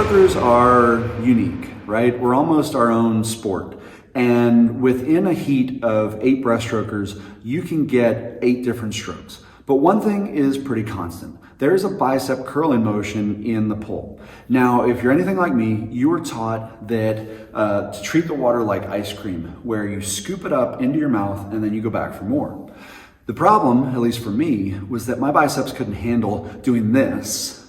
Breaststrokers are unique, right? We're almost our own sport. And within a heat of 8 breaststrokers, you can get 8 different strokes. But one thing is pretty constant. There's a bicep curling motion in the pull. Now, if you're anything like me, you were taught that to treat the water like ice cream, where you scoop it up into your mouth and then you go back for more. The problem, at least for me, was that my biceps couldn't handle doing this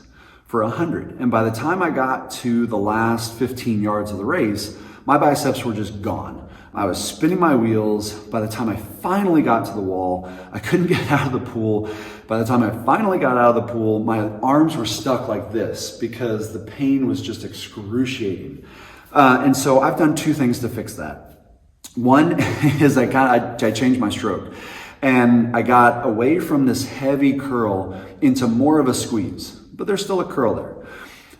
for 100. And by the time I got to the last 15 yards of the race, my biceps were just gone. I was spinning my wheels. By the time I finally got to the wall, I couldn't get out of the pool. By the time I finally got out of the pool, my arms were stuck like this because the pain was just excruciating. And so I've done 2 things to fix that. One is I changed my stroke. And I got away from this heavy curl into more of a squeeze, but there's still a curl there.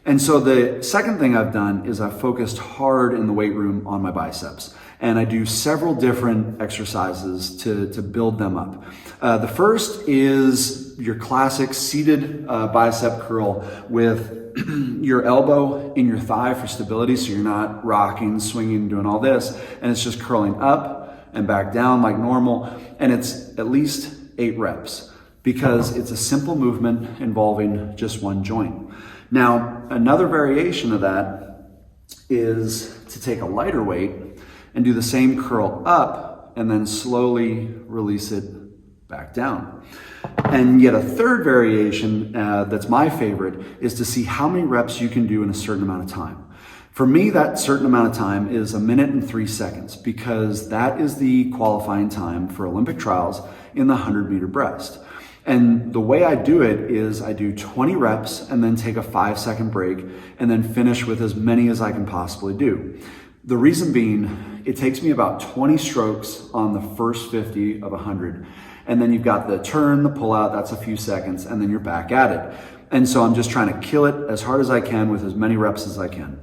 And so the second thing I've done is I've focused hard in the weight room on my biceps. And I do several different exercises to build them up. The first is your classic seated bicep curl with your elbow in your thigh for stability, so you're not rocking, swinging, doing all this, and it's just curling up and back down like normal, and it's at least 8 reps because it's a simple movement involving just one joint. Now, another variation of that is to take a lighter weight and do the same curl up and then slowly release it back down. And yet a third variation that's my favorite is to see how many reps you can do in a certain amount of time. For me, that certain amount of time is 1 minute and 3 seconds because that is the qualifying time for Olympic trials in the 100-meter breast. And the way I do it is I do 20 reps and then take a 5-second break and then finish with as many as I can possibly do. The reason being, it takes me about 20 strokes on the first 50 of 100. And then you've got the turn, the pull out, that's a few seconds, and then you're back at it. And so I'm just trying to kill it as hard as I can with as many reps as I can.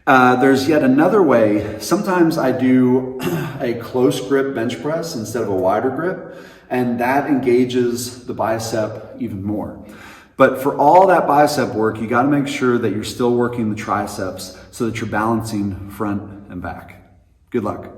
There's yet another way. Sometimes I do a close grip bench press instead of a wider grip, and that engages the bicep even more. But for all that bicep work, you got to make sure that you're still working the triceps so that you're balancing front and back. Good luck.